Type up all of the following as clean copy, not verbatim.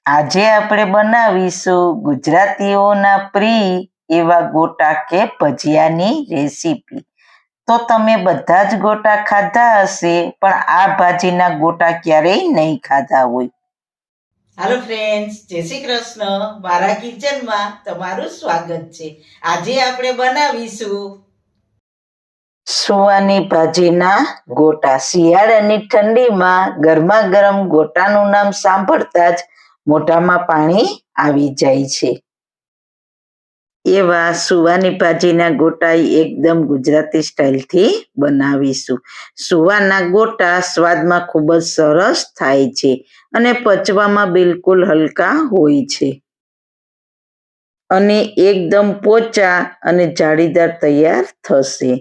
આજે આપણે બનાવીશું ગુજરાતીઓના પ્રિય એવા ગોટા કે ભજીયાની રેસીપી। તો તમે બધા જ ગોટા ખાધા હશે, પણ આ ભાજીના ગોટા ક્યારેય નહીં ખાધા હોય। હાલો ફ્રેન્ડ્સ, જય શ્રી કૃષ્ણ। મારા કિચનમાં તમારું સ્વાગત છે। આજે આપણે બનાવીશું સુવાની ભાજીના ગોટા। શિયાળાની ઠંડીમાં ગરમા ગરમ ગોટાનું નામ સાંભળતા જ મોઢામાં પાણી આવી જાય છે। એવા સુવાની ભાજીના ગોટા એકદમ ગુજરાતી સ્ટાઇલથી બનાવીશું। સુવાના ગોટા સ્વાદમાં ખૂબ જ સરસ થાય છે અને પચવામાં બિલકુલ હલકા હોય છે અને એકદમ પોચા અને જાળીદાર તૈયાર થશે।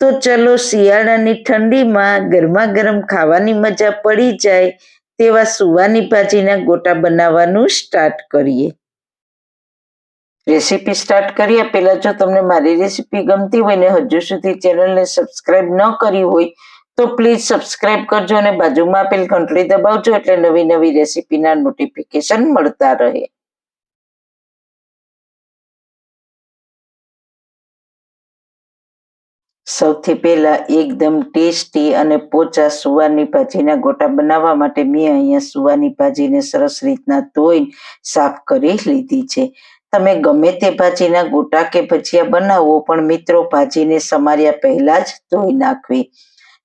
તો ચલો શિયાળાની ઠંડીમાં ગરમા ગરમ ખાવાની મજા પડી જાય તેવા સુવાની ભાજીના ગોટા બનાવવાનું સ્ટાર્ટ કરીએ। રેસીપી સ્ટાર્ટ કરીએ પહેલાં જો તમને મારી રેસીપી ગમતી હોય ને હજુ સુધી ચેનલને સબસ્ક્રાઇબ ન કરી હોય તો પ્લીઝ સબસ્ક્રાઇબ કરજો અને બાજુમાં આપેલ ઘંટડી દબાવજો એટલે નવી નવી રેસીપીના નોટિફિકેશન મળતા રહે। સૌથી પહેલા એકદમ ટેસ્ટી અને પોચા સુવાની ભાજીના ગોટા બનાવવા માટે મેં અહીંયા સુવાની ભાજીને સરસ રીતના ધોઈ સાફ કરી લીધી છે। તમે ગમે તે ભાજીના ગોટા કે ભજીયા બનાવો, પણ મિત્રો ભાજીને સમાર્યા પહેલા જ ધોઈ નાખવી।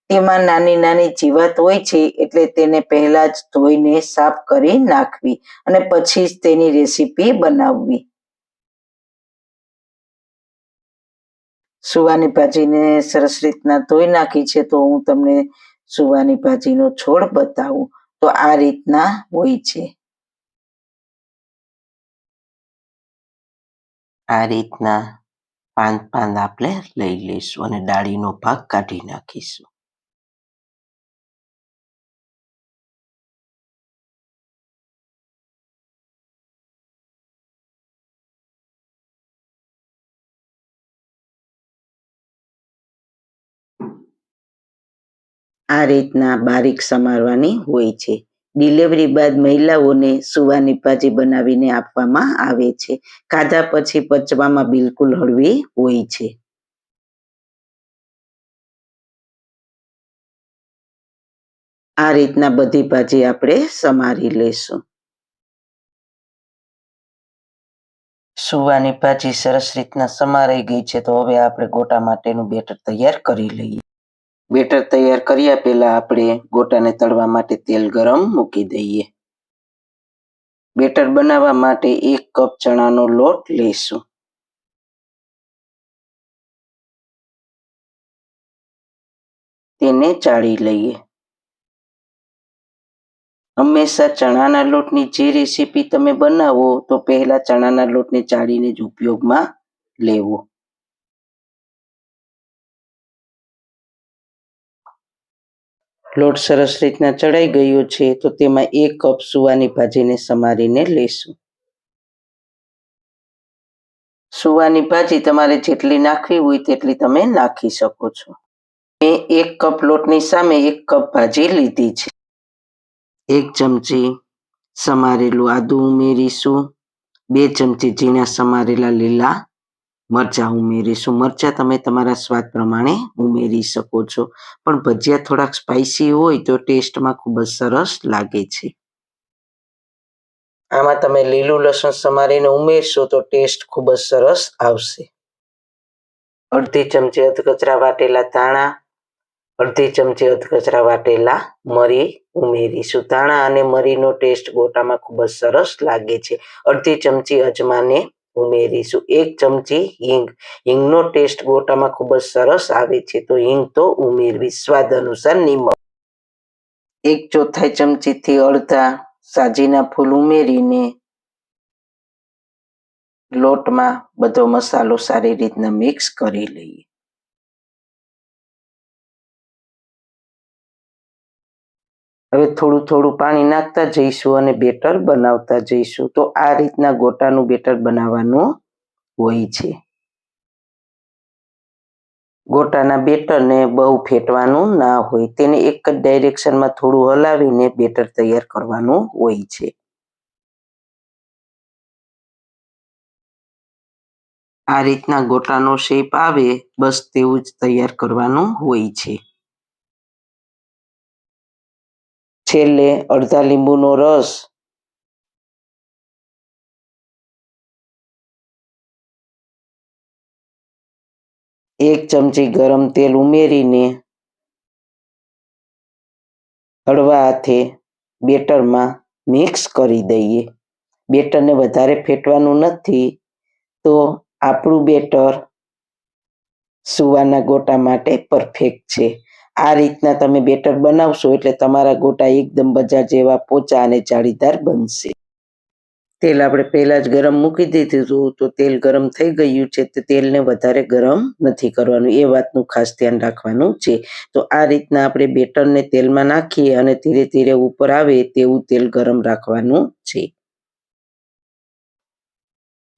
તેમાં નાની નાની જીવાત હોય છે, એટલે તેને પહેલા જ ધોઈને સાફ કરી નાખવી અને પછી જ તેની રેસીપી બનાવવી। સુવાની ભાજીને સરસ રીતના ધોઈ નાખી છે, તો હું તમને સુવાની ભાજીનો છોડ બતાવું તો આ રીતના હોય છે। આ રીતના પાંદ આપણે લઈ લઈશું અને ડાળીનો ભાગ કાઢી નાખીશું। આ રીતના બારીક સમારવાની હોય છે। ડિલિવરી બાદ મહિલાઓને સુવાની ભાજી બનાવીને આપવામાં આવે છે। ખાધા પછી પચવામાં બિલકુલ હળવી હોય છે। આ રીતના બધી ભાજી આપણે સમારી લઈશું। સુવાની ભાજી સરસ રીતના સમારાઈ ગઈ છે, તો હવે આપણે ગોટા માટેનું બેટર તૈયાર કરી લઈએ। બેટર તૈયાર કર્યા પહેલા આપણે ગોટાને તળવા માટે તેલ ગરમ મૂકી દઈએ। બેટર બનાવવા માટે 1 કપ ચણાનો લોટ લઈશું। તેને ચાળી લઈએ। હંમેશા ચણાના લોટની જે રેસીપી તમે બનાવો તો પહેલા ચણાના લોટને ચાળીને જ ઉપયોગમાં લેવો। લોટ સરસ રીતના ચડાઈ ગયો છે, તો તેમાં 1 કપ સુવાની ભાજીને સમારીને લઈશું। સુવાની ભાજી તમારે જેટલી નાખવી હોય તેટલી તમે નાખી શકો છો। મેં 1 કપ લોટની સામે 1 કપ ભાજી લીધી છે। 1 ચમચી સમારેલું આદું ઉમેરીશું। 2 ચમચી ઝીણા સમારેલા લીલા મરચાં ઉમેરીશું। મરચાં તમે તમારા સ્વાદ પ્રમાણે ઉમેરી શકો છો, પણ ભજીયા થોડાક સ્પાઇસી હોય તો ટેસ્ટમાં ખૂબ જ સરસ લાગે છે। આમાં તમે લીલું લસણ સમારીને ઉમેરશો તો ટેસ્ટ ખૂબ જ સરસ આવશે। અડધી ચમચી અધકચરા વાટેલા ધાણા, અડધી ચમચી અધકચરા વાટેલા મરી ઉમેરીશું। ધાણા અને મરીનો ટેસ્ટ ગોટામાં ખૂબ જ સરસ લાગે છે। અડધી ચમચી અજમાને ઉમેરીશું। 1 ચમચી હિંગ, હિંગનો ટેસ્ટ ગોટામાં ખૂબ જ સરસ આવે છે, તો હિંગ તો ઉમેરવી। સ્વાદ અનુસાર નિમક, 1/4 ચમચીથી અડધા સાજીના ફૂલ ઉમેરીને લોટમાં બધો મસાલો સારી રીતના મિક્સ કરી લઈએ। હવે થોડું થોડું પાણી નાખતા જઈશું અને બેટર બનાવતા જઈશું। તો આ રીતના ગોટાનું બેટર બનાવવાનું હોય છે। ગોટાના બેટરને બહુ ફેટવાનું ના હોય, તેને એક જ ડાયરેક્શનમાં થોડું હલાવીને બેટર તૈયાર કરવાનું હોય છે। આ રીતના ગોટાનો શેપ આવે બસ તેવું જ તૈયાર કરવાનું હોય છે. છેલ્લે અડધા લીંબુનો રસ, એક ચમચી ગરમ તેલ ઉમેરીને હળવા હાથે બેટરમાં મિક્સ કરી દઈએ. બેટરને વધારે ફેટવાનું નથી, તો આપણું બેટર સુવાના ગોટા માટે પરફેક્ટ છે. આ રીતના તમે બેટર બનાવશો એટલે તમારા ગોટા એકદમ બજાર જેવા પોચા અને જાળીદાર બનશે. તેલ આપણે પહેલા જ ગરમ મૂકી દીધું હતું, તો તેલ ગરમ થઈ ગયું છે, તો તેલને વધારે ગરમ નથી કરવાનું, એ વાતનું ખાસ ધ્યાન રાખવાનું છે. તો આ રીતના આપણે બેટરને તેલમાં નાખીએ અને ધીરે ધીરે ઉપર આવે તેવું તેલ ગરમ રાખવાનું છે.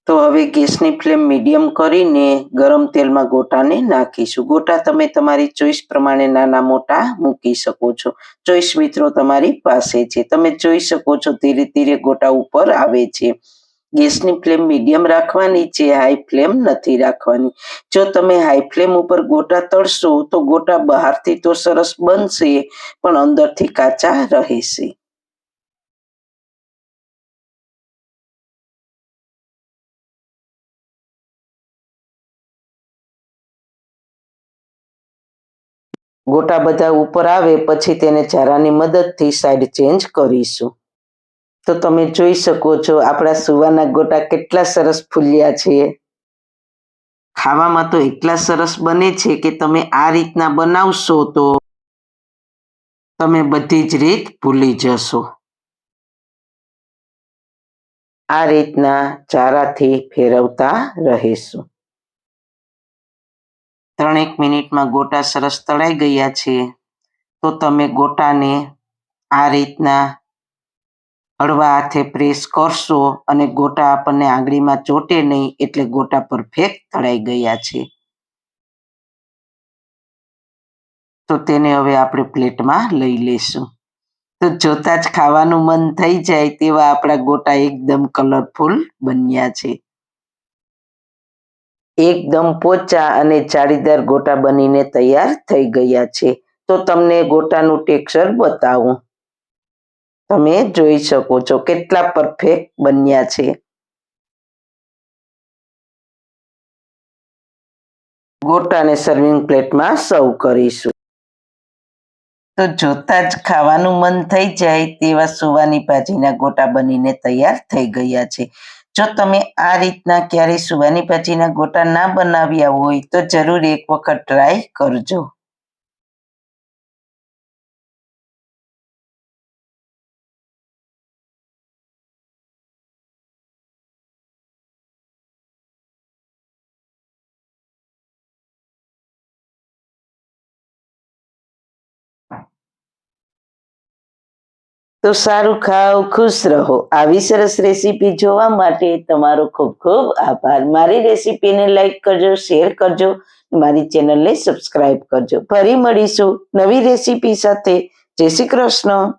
તો હવે ગેસની ફ્લેમ મીડિયમ કરીને ગરમ તેલમાં ગોટાને નાખીશું. ગોટા તમે તમારી ચોઈસ પ્રમાણે નાના મોટા મૂકી શકો છો. ચોઈસ મિત્રો તમારી પાસે છે. તમે જોઈ શકો છો ધીરે ધીરે ગોટા ઉપર આવે છે. ગેસની ફ્લેમ મીડિયમ રાખવાની છે, હાઈ ફ્લેમ નથી રાખવાની. જો તમે હાઈ ફ્લેમ ઉપર ગોટા તળશો તો ગોટા બહારથી તો સરસ બનશે પણ અંદરથી કાચા રહેશે. ગોટા બધા ઉપર આવે પછી તેને ચારાની મદદથી સાઈડ ચેન્જ કરીશું. તો તમે જોઈ શકો છો આપણા સુવાના ગોટા કેટલા સરસ ફૂલ્યા છે. ખાવામાં તો એટલા સરસ બને છે કે તમે આ રીતના બનાવશો તો તમે બધી જ રીત ભૂલી જશો. આ રીતના ચારાથી ફેરવતા રહીશું. 3 મિનિટમાં ગોટા સરસ તળાઈ ગયા છે. તો તમે ગોટાને આ રીતના હળવા હાથે પ્રેસ કરશો અને ગોટા આપણને આંગળીમાં ચોટે નહીં, એટલે ગોટા પરફેક્ટ તળાઈ ગયા છે. તો તેને હવે આપણે પ્લેટમાં લઈ લેશું. તો જોતા જ ખાવાનું મન થઈ જાય તેવા આપણા ગોટા એકદમ કલરફુલ બન્યા છે. એકદમ પોચા અને જાળીદાર ગોટા બનીને તૈયાર થઈ ગયા છે. તો તમને ગોટાનું ટેક્સચર બતાવું. તમે જોઈ શકો છો કેટલા પરફેક્ટ બન્યા છે. ગોટાને સર્વિંગ પ્લેટમાં સર્વ કરીશું. તો જોતા જ ખાવાનું મન થઈ જાય તેવા સુવાની ભાજીના ગોટા બનીને તૈયાર થઈ ગયા છે. જો તમે આ રીતના ક્યારેય સુવાની ભાજીના ગોટા ના બનાવ્યા હોય તો જરૂર એક વખત ટ્રાય કરજો. તો સારું ખાઓ, ખુશ રહો. આવી સરસ રેસીપી જોવા માટે તમારો ખૂબ ખૂબ આભાર. મારી રેસીપીને લાઈક કરજો, શેર કરજો, મારી ચેનલને સબસ્ક્રાઈબ કરજો. ફરી મળીશું નવી રેસીપી સાથે. જય શ્રી કૃષ્ણ.